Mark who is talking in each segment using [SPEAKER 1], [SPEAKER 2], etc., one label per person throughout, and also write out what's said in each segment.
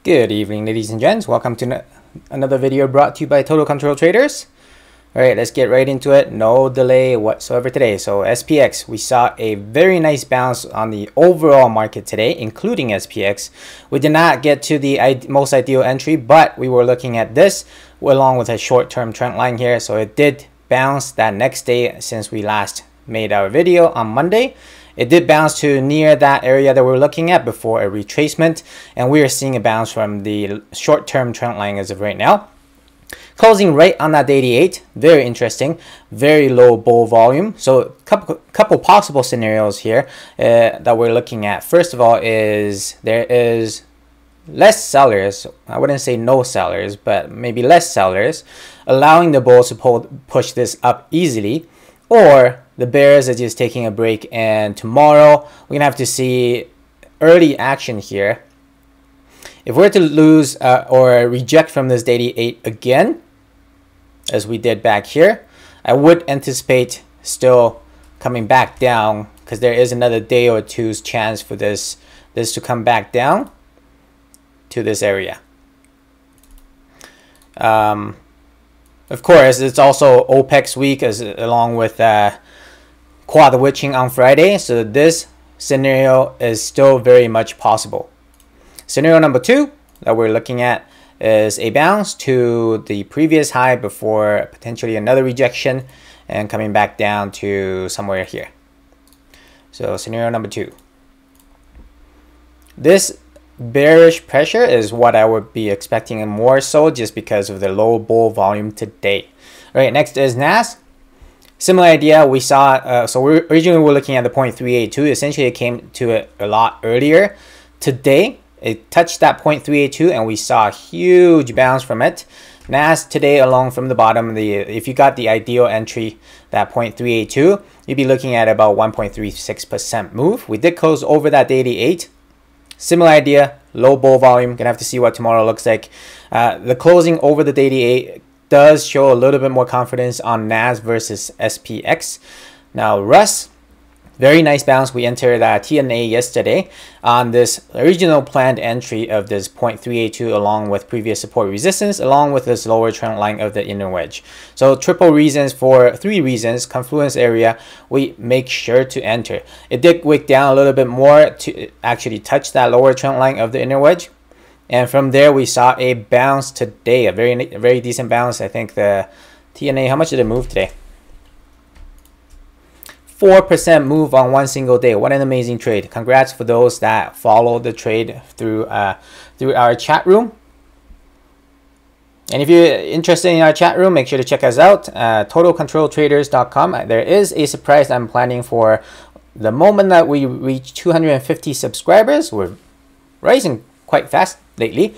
[SPEAKER 1] Good evening, ladies and gents. Welcome to another video brought to you by Total Control Traders. All right, let's get right into it. No delay whatsoever today. So SPX, we saw a very nice bounce on the overall market today, including SPX. We did not get to the most ideal entry, but we were looking at this along with a short-term trend line here. So it did bounce that next day since we last made our video on Monday. It did bounce to near that area that we're looking at before a retracement, and we are seeing a bounce from the short-term trend line as of right now. Closing right on that 88, very interesting, very low bull volume. So couple possible scenarios here that we're looking at. First of all is there is less sellers. I wouldn't say no sellers, but maybe less sellers, allowing the bulls to push this up easily, or the bears are just taking a break, and tomorrow we're gonna have to see early action here. If we're to lose or reject from this 88 again, as we did back here, I would anticipate still coming back down, because there is another day or two's chance for this to come back down to this area. Of course, it's also OPEX week along with quad witching on Friday, so this scenario is still very much possible. Scenario number 2 that we're looking at is a bounce to the previous high before potentially another rejection and coming back down to somewhere here. So scenario number 2. This bearish pressure is what I would be expecting, and more so just because of the low bull volume today. All right, next is NAS. Similar idea. We saw, so originally we were looking at the 0.382. Essentially, it came to it a lot earlier. Today, it touched that 0.382, and we saw a huge bounce from it. NAS today, along from the bottom, if you got the ideal entry, that 0.382, you'd be looking at about 1.36% move. We did close over that 88. Similar idea, low bull volume. Gonna have to see what tomorrow looks like. The closing over the 88 does show a little bit more confidence on NAS versus SPX. Now Russ, very nice bounce. We entered TNA yesterday on this original planned entry of this 0.382 along with previous support resistance, along with this lower trend line of the inner wedge. So three reasons, confluence area, we make sure to enter. It did wick down a little bit more to actually touch that lower trend line of the inner wedge. And from there, we saw a bounce today, a very decent bounce. I think the TNA, how much did it move today? 4% move on one single day. What an amazing trade. Congrats for those that followed the trade through our chat room. And if you're interested in our chat room, make sure to check us out, totalcontroltraders.com. There is a surprise I'm planning for the moment that we reach 250 subscribers. We're rising quite fast lately.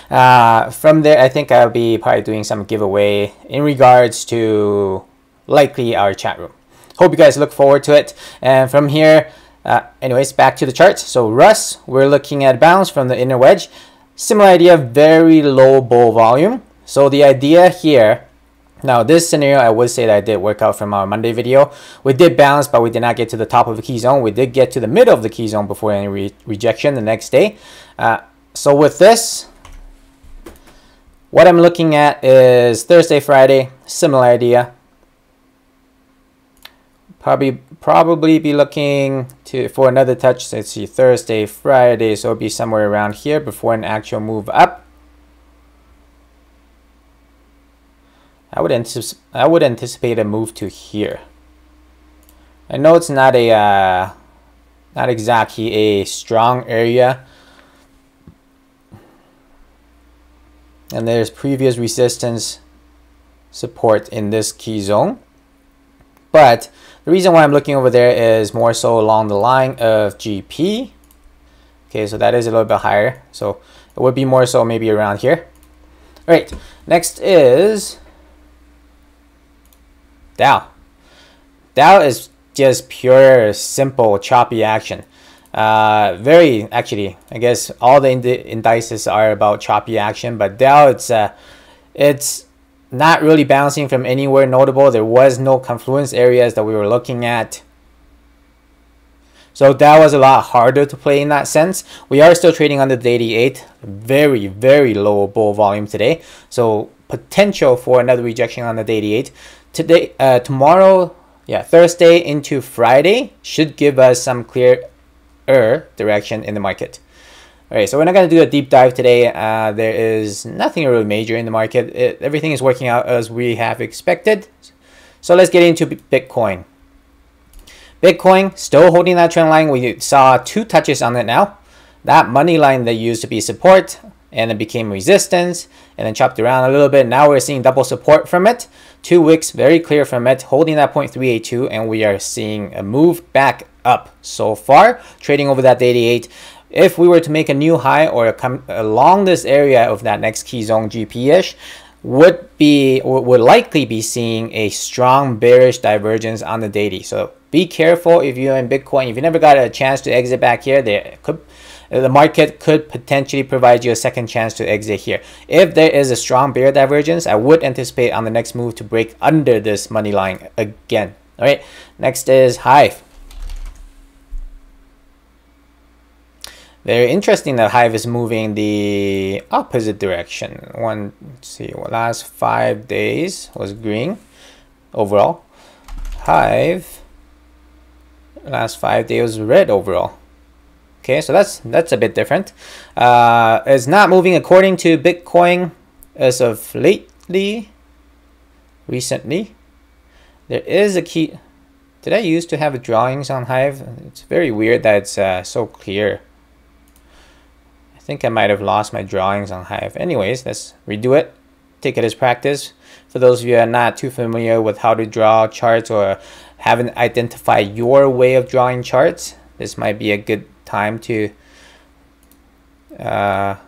[SPEAKER 1] From there, I think I'll be probably doing some giveaway in regards to likely our chat room. Hope you guys look forward to it. And from here, anyways, back to the charts. So Russ, we're looking at bounce from the inner wedge. Similar idea, very low bull volume. So the idea here, now this scenario, I would say that I did work out from our Monday video. We did bounce, but we did not get to the top of the key zone. We did get to the middle of the key zone before any rejection the next day. So with this, what I'm looking at is Thursday, Friday, similar idea. Probably be looking for another touch. Let's see, Thursday, Friday, so it'll be somewhere around here before an actual move up. I would anticipate a move to here. I know it's not exactly a strong area, and there's previous resistance support in this key zone, but the reason why I'm looking over there is more so along the line of GP. Okay, so that is a little bit higher, so it would be more so maybe around here. All right, next is Dow. Dow is just pure, simple, choppy action. Actually, I guess all the indices are about choppy action, but Dow, it's not really bouncing from anywhere notable. There was no confluence areas that we were looking at. So that was a lot harder to play in that sense. We are still trading under the 88, very, very low bull volume today. So potential for another rejection on the 88. Today, tomorrow, yeah, Thursday into Friday should give us some clearer direction in the market. All right, so we're not going to do a deep dive today. There is nothing really major in the market. Everything is working out as we have expected. So let's get into Bitcoin. Bitcoin still holding that trend line. We saw 2 touches on it now. That money line that used to be support and it became resistance and then chopped around a little bit. Now we're seeing double support from it. 2 wicks very clear from it, holding that 0.382, and we are seeing a move back up so far, trading over that 88. If we were to make a new high or come along this area of that next key zone GP-ish, would likely be seeing a strong bearish divergence on the daily. So be careful if you're in Bitcoin. If you never got a chance to exit back here, the market could potentially provide you a second chance to exit here. If there is a strong bear divergence, I would anticipate on the next move to break under this money line again. All right, next is Hive. Very interesting that Hive is moving the opposite direction. Let's see, last 5 days was green overall. Hive, last 5 days was red overall. Okay, so that's a bit different. It's not moving according to Bitcoin as of recently. There is a key. Did I used to have drawings on Hive? It's very weird that it's so clear. I think I might have lost my drawings on Hive. Anyways, let's redo it. Take it as practice. For those of you who are not too familiar with how to draw charts or haven't identified your way of drawing charts, this might be a good time to not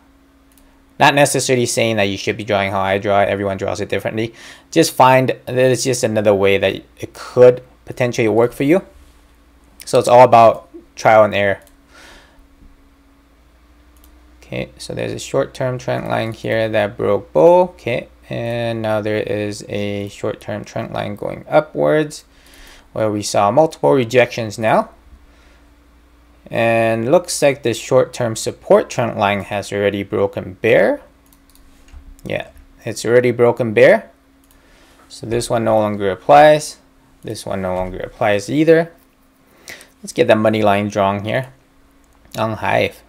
[SPEAKER 1] necessarily saying that you should be drawing how I draw it. Everyone draws it differently. Just find that it's just another way that it could potentially work for you. So it's all about trial and error. Okay, so there's a short-term trend line here that broke bull. Okay, and now there is a short-term trend line going upwards where we saw multiple rejections now. And looks like the short-term support trend line has already broken bear. Yeah, it's already broken bear. So this one no longer applies. This one no longer applies either. Let's get that money line drawn here on Hive.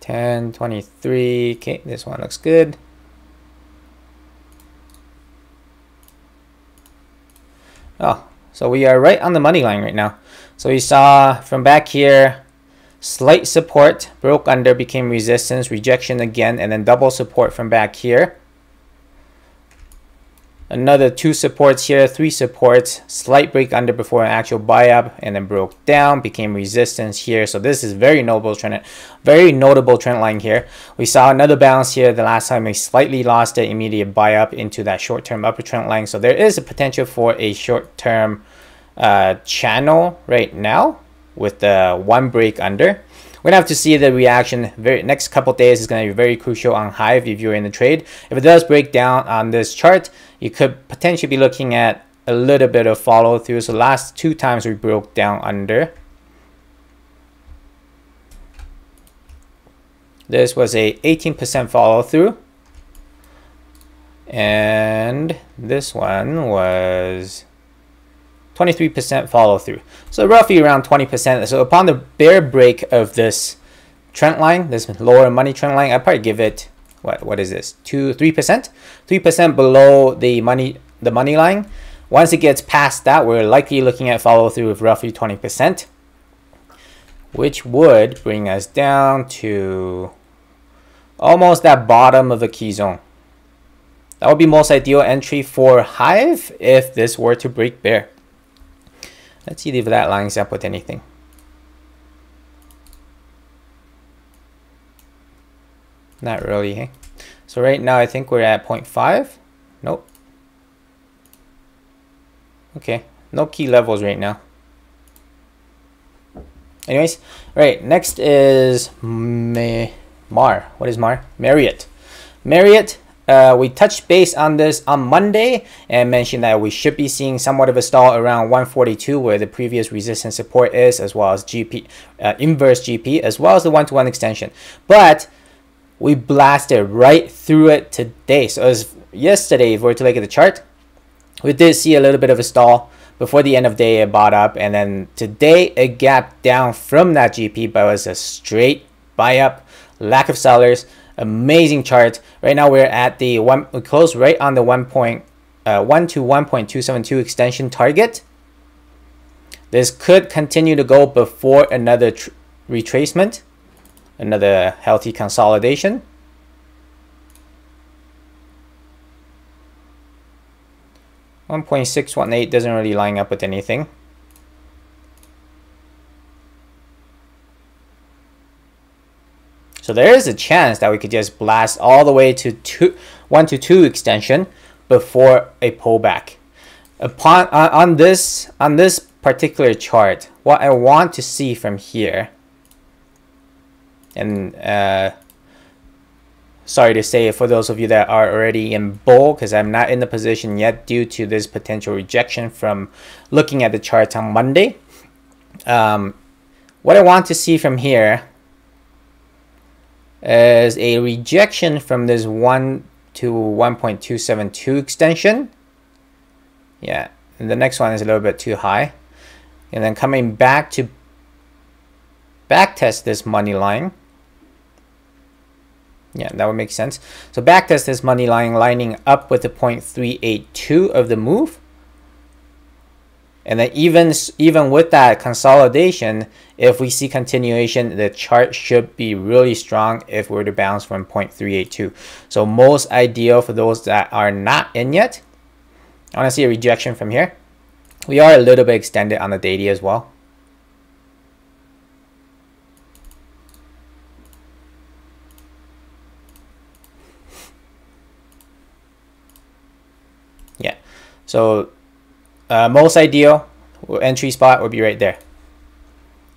[SPEAKER 1] 10.23. Okay, this one looks good. Oh, so we are right on the money line right now. So we saw from back here, slight support, broke under, became resistance, rejection again, and then double support from back here. Another 2 supports here, 3 supports, slight break under before an actual buy up, and then broke down, became resistance here. So this is very notable trend line here. We saw another bounce here the last time we slightly lost the immediate buy up into that short-term upper trend line. So there is a potential for a short-term channel right now with the 1 break under. We're gonna have to see the reaction. Next couple days is gonna be very crucial on Hive if you're in the trade. If it does break down on this chart, you could potentially be looking at a little bit of follow through. So last 2 times we broke down under. This was a 18% follow through, and this one was 23% follow through. So roughly around 20%. So upon the bear break of this trend line, this lower money trend line, I'd probably give it, what is this, 3%? 3% below the money line. Once it gets past that, we're likely looking at follow through of roughly 20%, which would bring us down to almost that bottom of the key zone. That would be most ideal entry for Hive if this were to break bear. Let's see if that lines up with anything. Not really, hey? So right now I think we're at 0.5. Nope. Okay, no key levels right now. Anyways, right, next is Mar. What is Mar? Marriott. Marriott, we touched base on this on Monday and mentioned that we should be seeing somewhat of a stall around 142 where the previous resistance support is, as well as GP, inverse GP, as well as the one-to-one extension. But we blasted right through it today. So as yesterday, if we were to look at the chart, we did see a little bit of a stall. Before the end of the day, it bought up, and then today it gapped down from that GP, but it was a straight buy up, lack of sellers, amazing chart. Right now we're at the we closed right on the 1.1 to 1.272 extension target. This could continue to go before another retracement, another healthy consolidation. $1.618 doesn't really line up with anything. So there is a chance that we could just blast all the way to 1 to 2 extension before a pullback. On this particular chart, what I want to see from here, and sorry to say for those of you that are already in bull, because I'm not in the position yet due to this potential rejection from looking at the charts on Monday. What I want to see from here is a rejection from this 1 to 1.272 extension. Yeah, and the next one is a little bit too high. And then coming back to backtest this money line. Yeah, that would make sense. So backtest this money line, lining up with the 0.382 of the move. And then even with that consolidation, if we see continuation, the chart should be really strong if we were to bounce from 0.382. So most ideal for those that are not in yet. I want to see a rejection from here. We are a little bit extended on the daily as well. Yeah, so most ideal entry spot would be right there.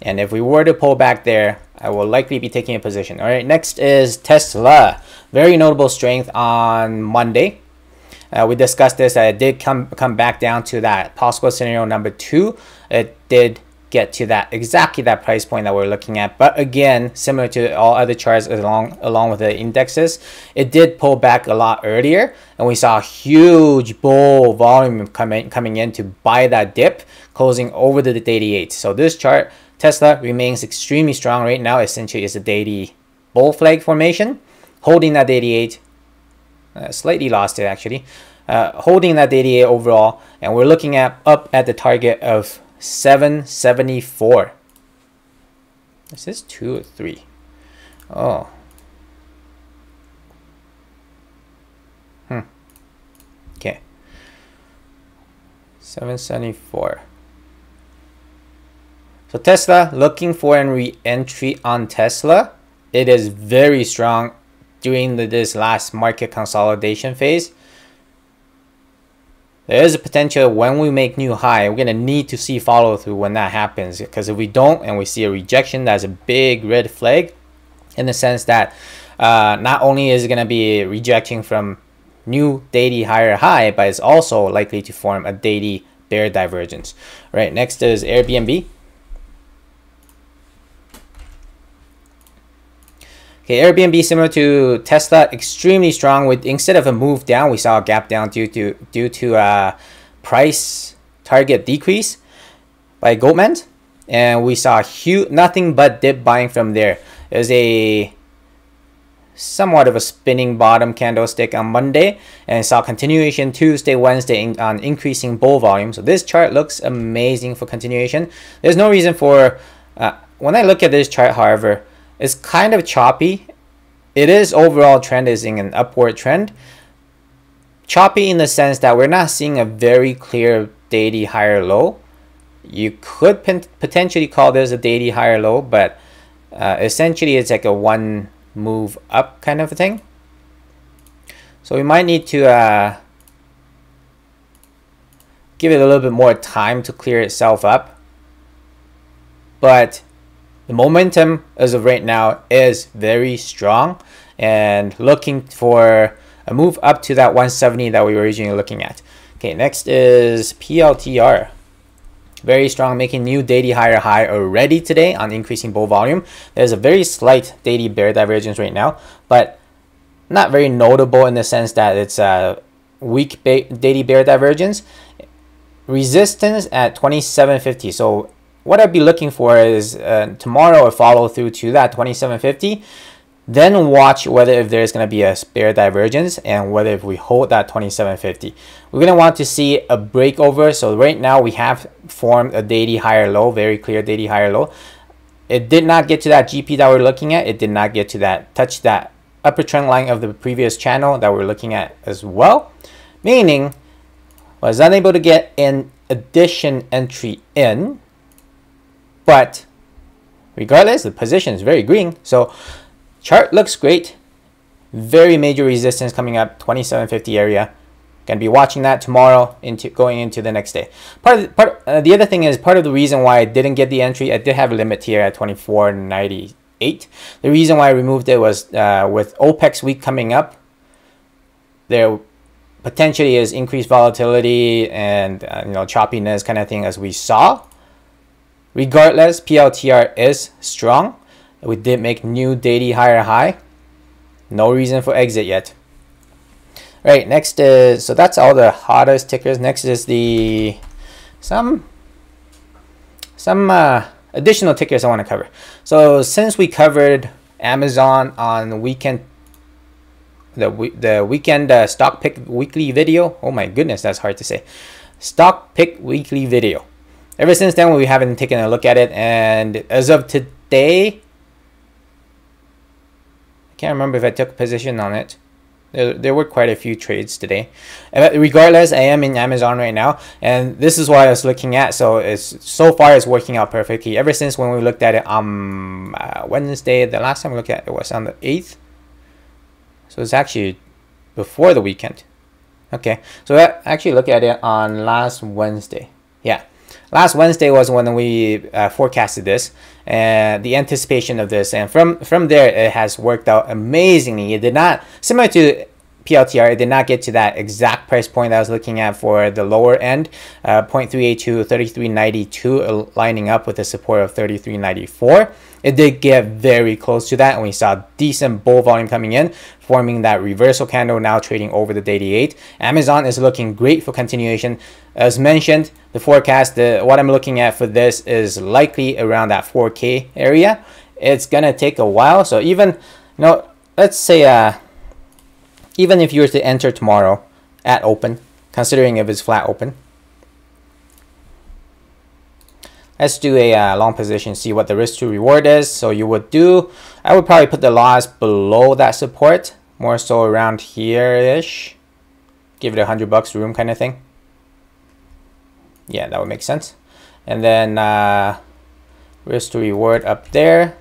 [SPEAKER 1] And if we were to pull back there, I will likely be taking a position. All right, next is Tesla. Very notable strength on Monday. We discussed this. It did come back down to that possible scenario number 2. It did get to that exactly that price point that we're looking at. But again, similar to all other charts along with the indexes, it did pull back a lot earlier, and we saw a huge bull volume coming in to buy that dip, closing over the daily 8. So this chart, Tesla, remains extremely strong right now. Essentially, it's a daily bull flag formation, holding that daily 8. Slightly lost it actually, holding that daily 8 overall, and we're looking at up at the target of 774. Is this 2 or 3? Oh. Okay. 774. So Tesla, looking for a re-entry on Tesla. It is very strong during this last market consolidation phase. There is a potential when we make new high, we're going to need to see follow through when that happens. Because if we don't and we see a rejection, that's a big red flag in the sense that not only is it going to be rejecting from new daily higher high, but it's also likely to form a daily bear divergence. Right, next is Airbnb. Okay, Airbnb, similar to Tesla, extremely strong. With instead of a move down, we saw a gap down due to price target decrease by Goldman, and we saw nothing but dip buying from there. There's a somewhat of a spinning bottom candlestick on Monday, and saw continuation Tuesday, Wednesday on increasing bull volume. So this chart looks amazing for continuation. There's no reason for when I look at this chart, however, it's kind of choppy. It is overall trend is in an upward trend. Choppy in the sense that we're not seeing a very clear daily higher low. You could potentially call this a daily higher low, but essentially it's like a one move up kind of a thing. So we might need to give it a little bit more time to clear itself up. But the momentum as of right now is very strong, and looking for a move up to that 170 that we were originally looking at. Okay, next is PLTR. Very strong, making new daily higher high already today on increasing bull volume. There's a very slight daily bear divergence right now, but not very notable in the sense that it's a weak daily bear divergence. Resistance at 2750. So what I'd be looking for is tomorrow a follow through to that 2750. Then watch whether if there's going to be a bear divergence and whether if we hold that 2750. We're going to want to see a breakover. So right now we have formed a daily higher low, very clear daily higher low. It did not get to that GP that we're looking at. It did not get to that, touch that upper trend line of the previous channel that we're looking at as well. Meaning was unable to get an addition entry in, but regardless, the position is very green. So chart looks great. Very major resistance coming up, 2750 area. Gonna be watching that tomorrow going into the next day. The other thing is part of the reason why I didn't get the entry. I did have a limit here at 24.98. The reason why I removed it was with OPEX week coming up, there potentially is increased volatility and choppiness kind of thing as we saw. Regardless, PLTR is strong. We did make new daily higher high. No reason for exit yet. Right, next is, so that's all the hottest tickers. Next is the some additional tickers I want to cover. So since we covered Amazon on the weekend, the weekend stock pick weekly video. Oh my goodness, that's hard to say. Stock pick weekly video. Ever since then, we haven't taken a look at it, and as of today, can't remember if I took a position on it. There were quite a few trades today. Regardless, I am in Amazon right now, and this is what I was looking at. So so far it's working out perfectly. Ever since when we looked at it on Wednesday, the last time we looked at it was on the 8th. So it's actually before the weekend. Okay, so I actually looked at it on last Wednesday. Yeah. Last Wednesday was when we forecasted this and the anticipation of this, and from there it has worked out amazingly. It did not, similar to PLTR, it did not get to that exact price point that I was looking at for the lower end, 0.382, 33.92 lining up with the support of 33.94. It did get very close to that, and we saw decent bull volume coming in, forming that reversal candle, now trading over the daily 8. Amazon is looking great for continuation. As mentioned, the forecast, what I'm looking at for this is likely around that 4K area. It's gonna take a while, so even, let's say even if you were to enter tomorrow at open, considering if it's flat open, let's do a long position, see what the risk to reward is. So I would probably put the loss below that support, more so around here-ish. Give it $100 room kind of thing. Yeah, that would make sense. And then risk to reward up there.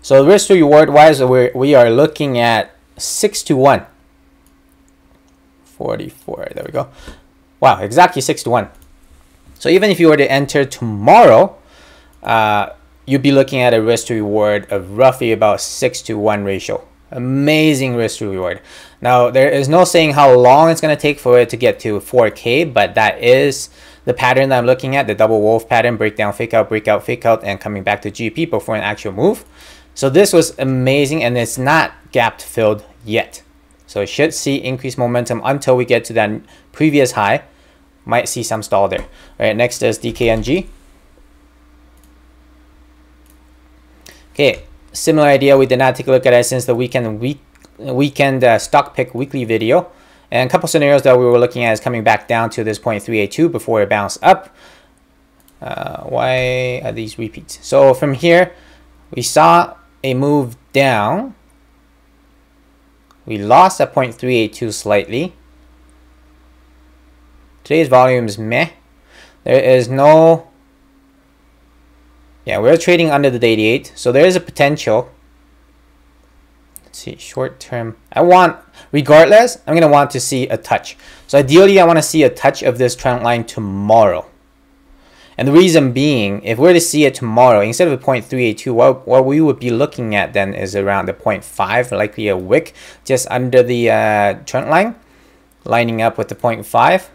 [SPEAKER 1] So risk to reward wise, we are looking at 6 to 1. 44, there we go. Wow, exactly 6 to 1. So even if you were to enter tomorrow, you'd be looking at a risk to reward of roughly about 6 to 1 ratio. Amazing risk to reward. Now, there is no saying how long it's going to take for it to get to 4K, but that is the pattern that I'm looking at, the double wolf pattern, breakdown, fake out, breakout, fake out, and coming back to GP before an actual move. So this was amazing, and it's not gapped filled yet. So it should see increased momentum until we get to that previous high. Might see some stall there. All right, next is DKNG. Okay, similar idea. We did not take a look at it since the weekend stock pick weekly video. And a couple scenarios that we were looking at is coming back down to this 0.382 before it bounced up. Why are these repeats? So from here, we saw a move down. We lost at 0.382 slightly. Today's volume is meh. There is no... Yeah, we're trading under the 88, so there is a potential. Let's see, short term. Regardless, I'm going to want to see a touch. So ideally, I want to see a touch of this trend line tomorrow. And the reason being, if we're to see it tomorrow, instead of a 0.382, what we would be looking at then is around the 0.5, likely a wick just under the trend line, lining up with the 0.5.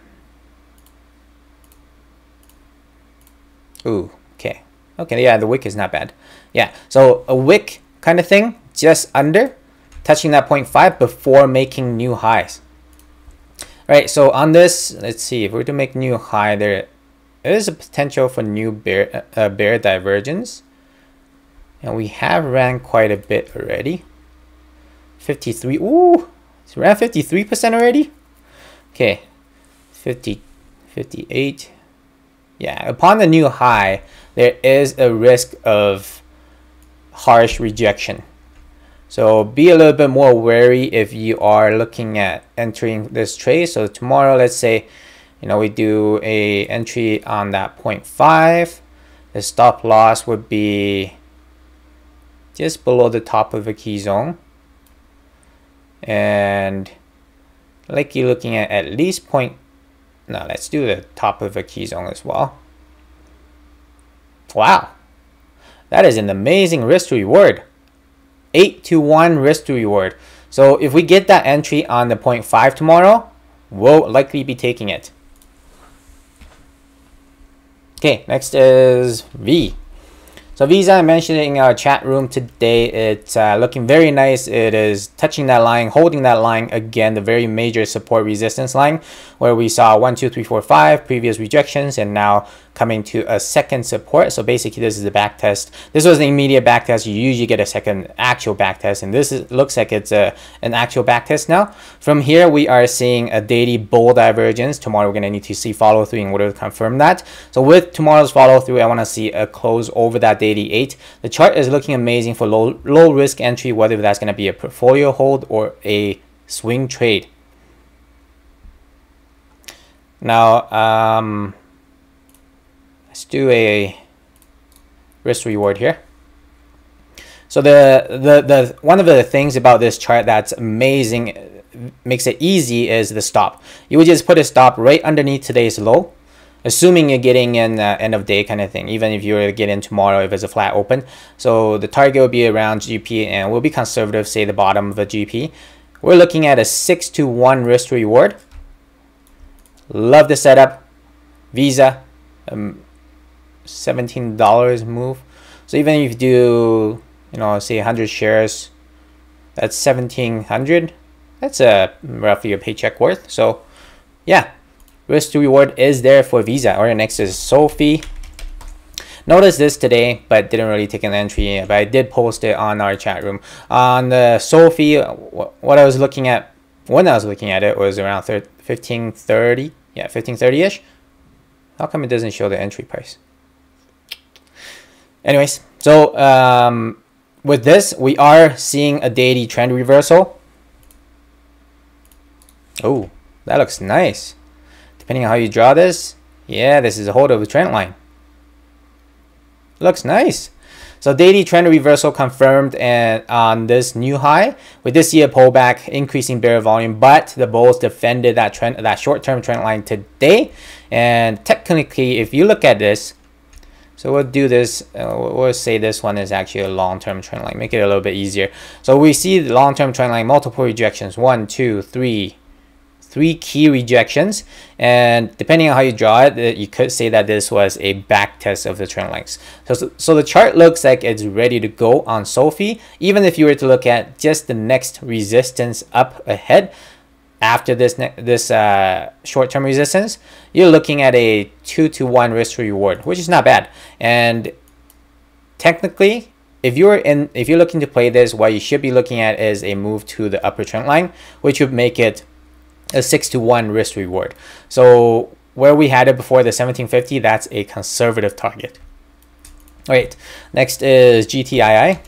[SPEAKER 1] Ooh, okay. Okay, yeah, the wick is not bad. Yeah, so a wick kind of thing, just under, touching that 0.5 before making new highs. Right, so on this, let's see, if we're to make new high, there is a potential for new bear divergence. And we have ran quite a bit already. 53, ooh, it's around 53% already. Okay, 50, 58. Yeah, upon the new high, there is a risk of harsh rejection. So be a little bit more wary if you are looking at entering this trade. So tomorrow, let's say, you know, we do a entry on that 0.5. The stop loss would be just below the top of the key zone. And like you're looking at least no, let's do the top of the key zone as well. Wow, that is an amazing risk to reward. 8-to-1 risk to reward. So if we get that entry on the 0.5 tomorrow, we'll likely be taking it. Okay, next is V. So Visa, I mentioned it in our chat room today. It's looking very nice. It is touching that line, holding that line again, the very major support resistance line, where we saw 1, 2, 3, 4, 5 previous rejections, and now coming to a second support. So basically, this is the back test. This was the immediate back test. You usually get a second actual back test, and this looks like it's an actual back test now. From here, we are seeing a daily bull divergence. Tomorrow, we're going to need to see follow through in order to confirm that. So with tomorrow's follow through, I want to see a close over that daily 8. The chart is looking amazing for low risk entry, whether that's going to be a portfolio hold or a swing trade. Now, let's do a risk reward here. So the one of the things about this chart that's amazing, makes it easy, is the stop. You would just put a stop right underneath today's low, assuming you're getting in end of day kind of thing, even if you were to get in tomorrow if it's a flat open. So the target will be around GP, and we'll be conservative, say the bottom of the GP. We're looking at a 6-to-1 risk reward. Love the setup. Visa, $17 move. So even if you do, you know, say 100 shares, that's 1,700. That's roughly a paycheck worth. So yeah, risk to reward is there for Visa. Or next is SoFi. Noticed this today, but didn't really take an entry. But I did post it on our chat room. On the SoFi, what I was looking at when I was looking at it was around 1530. Yeah, 1530-ish. How come it doesn't show the entry price? Anyways, so with this, we are seeing a daily trend reversal. Oh, that looks nice. Depending on how you draw this, yeah, this is a hold of a trend line. Looks nice. So daily trend reversal confirmed, and on this new high, we did see a pullback, increasing bear volume, but the bulls defended that trend, that short-term trend line today. And technically, if you look at this, so we'll do this, we'll say this one is actually a long-term trend line, make it a little bit easier. So we see the long-term trend line, multiple rejections, 1, 2, 3, 3 key rejections, and depending on how you draw it, you could say that this was a back test of the trend lines. So the chart looks like it's ready to go on SoFi. Even if you were to look at just the next resistance up ahead after this short-term resistance, you're looking at a 2-to-1 risk to reward, which is not bad. And technically, if you're looking to play this, what you should be looking at is a move to the upper trend line, which would make it a 6-to-1 risk reward. So where we had it before, the 1750, that's a conservative target. All right, next is GTII.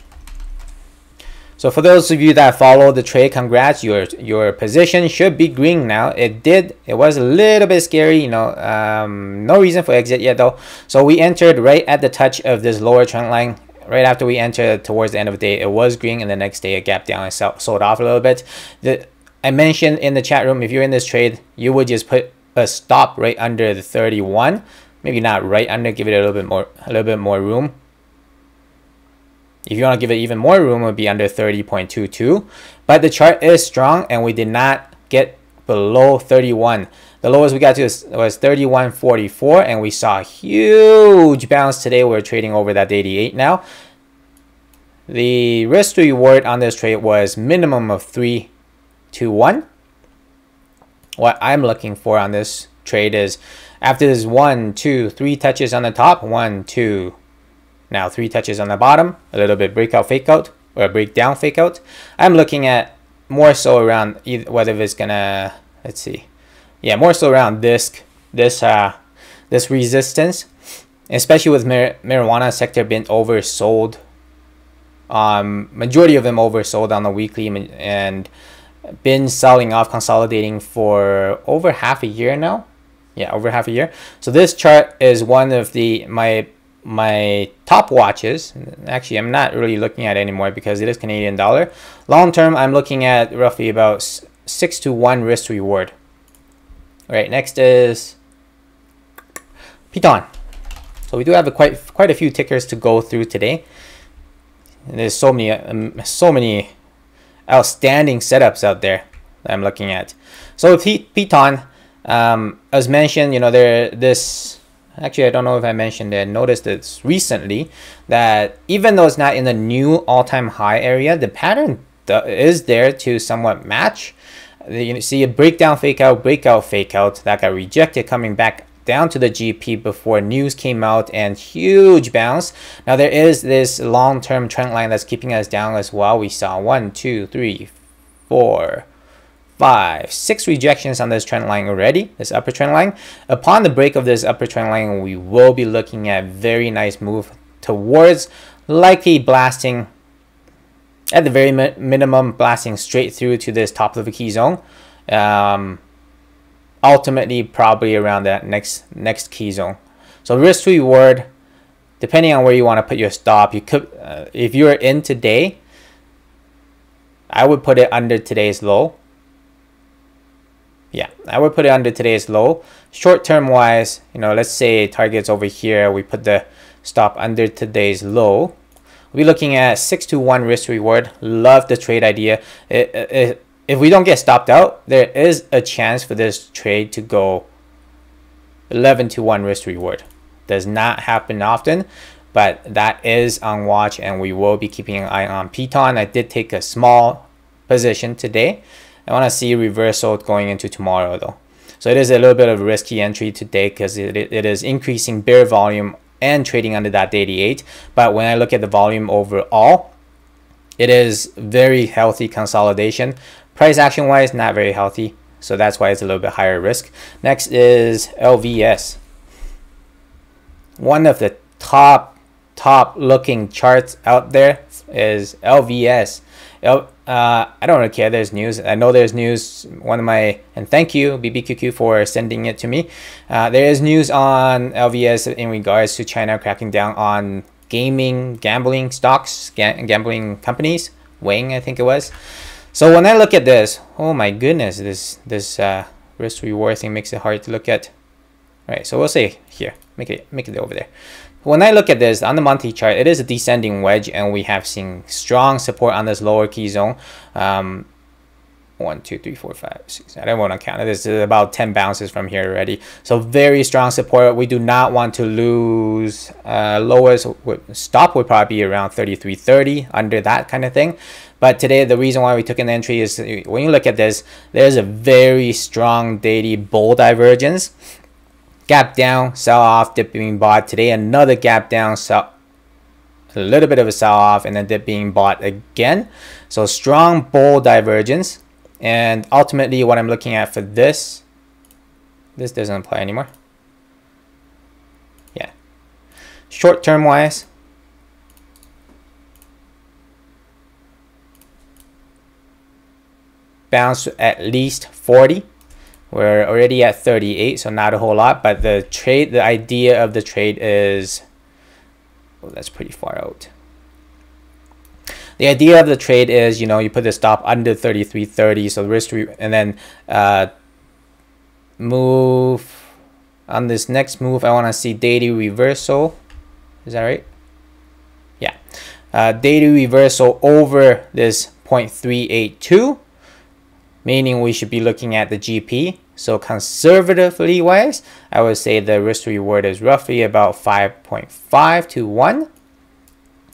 [SPEAKER 1] So for those of you that follow the trade, congrats, your position should be green now. It was a little bit scary, you know, no reason for exit yet though. So we entered right at the touch of this lower trend line. Right after we entered towards the end of the day, it was green, and the next day it gapped down and sold off a little bit. I mentioned in the chat room, if you're in this trade, you would just put a stop right under the 31 maybe not right under, give it a little bit more room. If you want to give it even more room, it would be under 30.22. But the chart is strong, and we did not get below 31. The lowest we got to was 31.44, and we saw a huge bounce today. We're trading over that 88 now. The risk to reward on this trade was minimum of 3 to 1. What I'm looking for on this trade is after this 1, 2, 3 touches on the top, 1, 2, now 3 touches on the bottom, a little bit breakout fake out or breakdown fake out. I'm looking at more so around whether it's gonna, let's see, yeah, more so around this resistance, especially with marijuana sector being oversold. Majority of them oversold on the weekly and been selling off, consolidating for over half a year now. Yeah, over half a year. So this chart is one of my top watches. Actually, I'm not really looking at it anymore because it is Canadian dollar. Long term, I'm looking at roughly about 6 to 1 risk to reward. All right, next is Piton. So we do have quite a few tickers to go through today. And there's so many outstanding setups out there that I'm looking at. So with Piton, as mentioned, you know, actually, I don't know if I mentioned it. Noticed this recently that even though it's not in the new all-time high area, the pattern is there to somewhat match. You see a breakdown fake out, breakout fake out that got rejected, coming back down to the GP before news came out, and huge bounce. Now there is this long-term trend line that's keeping us down as well. We saw 1, 2, 3, 4, 5, 6 rejections on this trend line already, this upper trend line. Upon the break of this upper trend line, we will be looking at very nice move towards likely blasting, at the very minimum, blasting straight through to this top of the key zone. Ultimately, probably around that next key zone. So risk to reward, depending on where you want to put your stop, you could, if you're in today, I would put it under today's low. Yeah, I would put it under today's low. Short term wise, you know, let's say target's over here, we put the stop under today's low. We'll be looking at 6 to 1 risk to reward. Love the trade idea. If we don't get stopped out, there is a chance for this trade to go 11 to 1 risk to reward. Does not happen often, but that is on watch, and we will be keeping an eye on Piton. I did take a small position today. I want to see reversal going into tomorrow though. So it is a little bit of a risky entry today because it is increasing bear volume and trading under that 88. But when I look at the volume overall, it is very healthy consolidation. Price action wise, not very healthy. So that's why it's a little bit higher risk. Next is LVS. One of the top looking charts out there is LVS. I don't really care. There's news. I know there's news. And thank you BBQQ for sending it to me. There is news on LVS in regards to China cracking down on gambling stocks, gambling companies. Wang, I think it was. So when I look at this, oh my goodness, this risk reward thing makes it hard to look at. All right, so we'll say here, make it over there. When I look at this on the monthly chart, it is a descending wedge, and we have seen strong support on this lower key zone. 1, 2, 3, 4, 5, 6. I don't want to count it. This is about 10 bounces from here already. So very strong support. We do not want to lose. Lowest stop would probably be around 33.30, under that kind of thing. But today, the reason why we took an entry is when you look at this, there's a very strong daily bull divergence. Gap down, sell off, dip being bought. Today, another gap down, sell, a little bit of a sell off, and then dip being bought again. So strong bull divergence. And ultimately, what I'm looking at for this doesn't apply anymore. Yeah. Short term wise, bounce to at least 40. We're already at 38, so not a whole lot, but the idea of the trade is, oh, that's pretty far out. The idea of the trade is, you know, you put the stop under 33.30, so risk and then move on this next move, I want to see daily reversal. Is that right? Yeah. Daily reversal over this 0.382, meaning we should be looking at the GP. So conservatively wise, I would say the risk to reward is roughly about 5.5 to 1.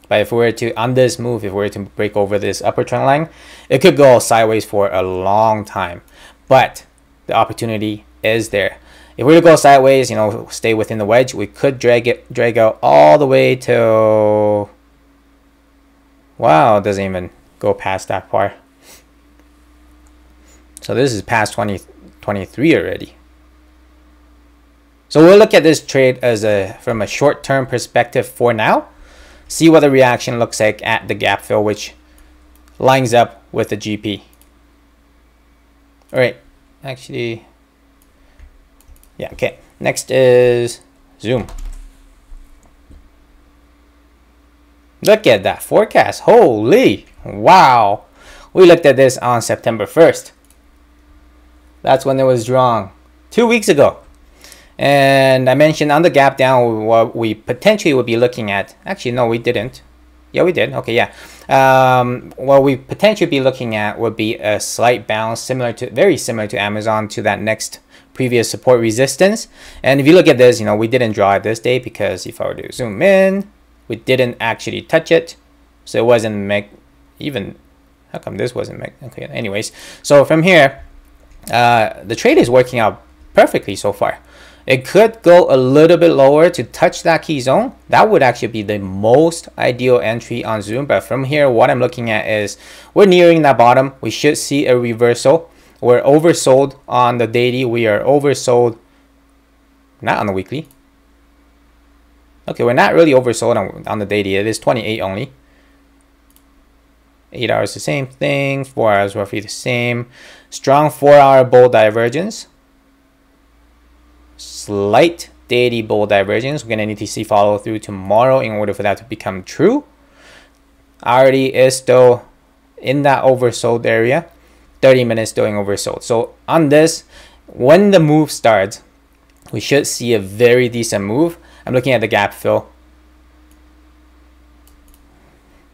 [SPEAKER 1] But if we were to, on this move, if we were to break over this upper trend line, it could go sideways for a long time. But the opportunity is there. If we were to go sideways, you know, stay within the wedge, we could drag out all the way to, wow, it doesn't even go past that far. So this is past 2023 already. So we'll look at this trade as from a short-term perspective for now. See what the reaction looks like at the gap fill, which lines up with the GP. All right, actually, yeah, okay. Next is Zoom. Look at that forecast. Holy, wow. We looked at this on September 1st. That's when it was drawn 2 weeks ago. And I mentioned on the gap down what we potentially would be looking at. Actually, no, we didn't. Yeah, we did. Okay, yeah. What we potentially be looking at would be a slight bounce, very similar to Amazon, to that next previous support resistance. And if you look at this, you know, we didn't draw it this day because if I were to zoom in, we didn't actually touch it. So it wasn't even. How come this wasn't okay? Anyways, so from here, the trade is working out perfectly so far. It could go a little bit lower to touch that key zone. That would actually be the most ideal entry on Zoom. But from here, what I'm looking at is we're nearing that bottom. We should see a reversal. We're oversold on the daily. We are oversold, not on the weekly. Okay, we're not really oversold on the daily. It is 28 only. 8 hours the same thing. 4 hours roughly the same. Strong 4-hour bull divergence. Slight daily bull divergence. We're gonna need to see follow through tomorrow in order for that to become true. Already is still in that oversold area. 30 minutes still in oversold. So on this, when the move starts, we should see a very decent move. I'm looking at the gap fill.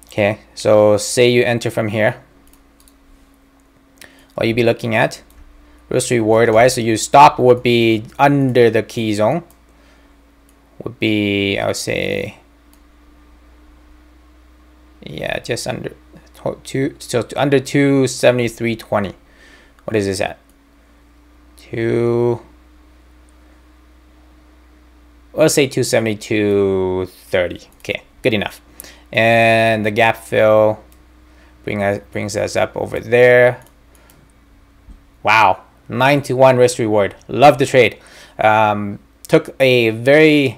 [SPEAKER 1] Okay, so say you enter from here. What you'd be looking at, risk reward wise, so your stop would be under the key zone. Would be, I would say, yeah, just under under 273.20. What is this at? Let's say 272.30. Okay, good enough. And the gap fill brings us up over there. Wow, 9 to 1 risk reward. Love the trade. Took a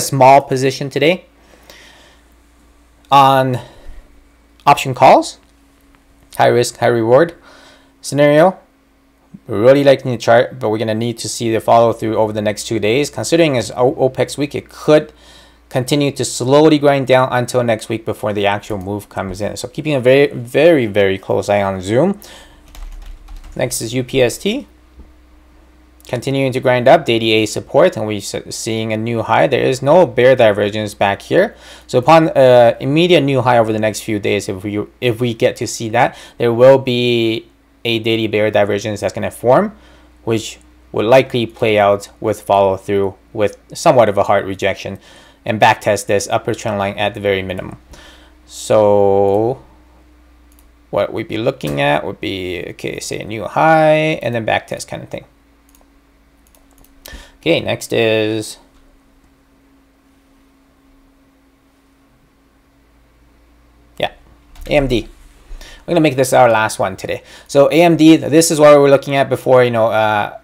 [SPEAKER 1] small position today on option calls. High risk, high reward scenario. We're really liking the chart, but we're gonna need to see the follow through over the next 2 days. Considering it's OPEX week, it could continue to slowly grind down until next week before the actual move comes in. So keeping a very, very, very close eye on Zoom. Next is UPST. Continuing to grind up, daily A support, and we're seeing a new high. There is no bear divergence back here. So upon immediate new high over the next few days, if we get to see that, there will be a daily bear divergence that's going to form, which will likely play out with follow through with somewhat of a hard rejection and backtest this upper trend line at the very minimum. So what we'd be looking at would be, okay, say a new high and then backtest kind of thing. Okay, next is AMD. We're gonna make this our last one today. So AMD, this is what we were looking at before, you know,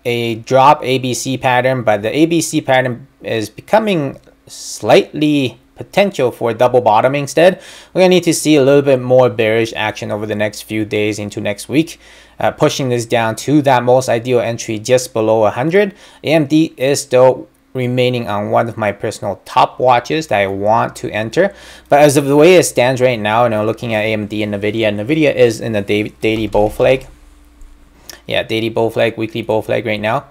[SPEAKER 1] a drop ABC pattern, but the ABC pattern is becoming slightly potential for double bottoming instead. We're gonna need to see a little bit more bearish action over the next few days into next week, pushing this down to that most ideal entry just below 100. AMD is still remaining on one of my personal top watches that I want to enter, but as of the way it stands right now, you know, looking at AMD and Nvidia is in the daily bull flag. Yeah, daily bull flag, weekly bull flag right now.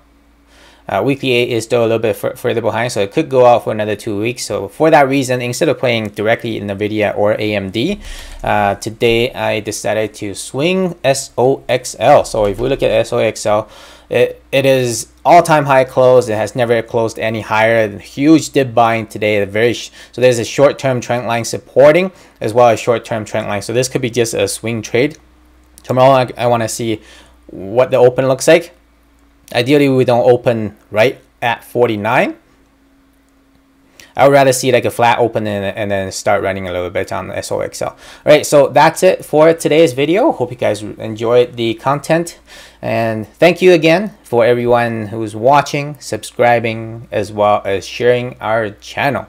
[SPEAKER 1] Weekly 8 is still a little bit further behind, so it could go out for another 2 weeks. So for that reason, instead of playing directly NVIDIA or AMD, today I decided to swing SOXL. So if we look at SOXL, it is all-time high close. It has never closed any higher. Huge dip buying today. So there's a short-term trend line supporting as well as short-term trend line. So this could be just a swing trade. Tomorrow I want to see what the open looks like. Ideally, we don't open right at 49. I would rather see like a flat open and then start running a little bit on SOXL. All right, so that's it for today's video. Hope you guys enjoyed the content. And thank you again for everyone who's watching, subscribing, as well as sharing our channel.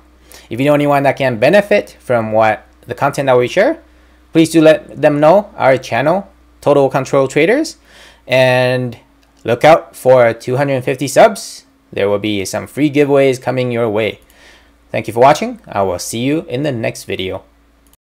[SPEAKER 1] If you know anyone that can benefit from the content that we share, please do let them know our channel, Total Control Traders. And look out for 250 subs. There will be some free giveaways coming your way. Thank you for watching. I will see you in the next video.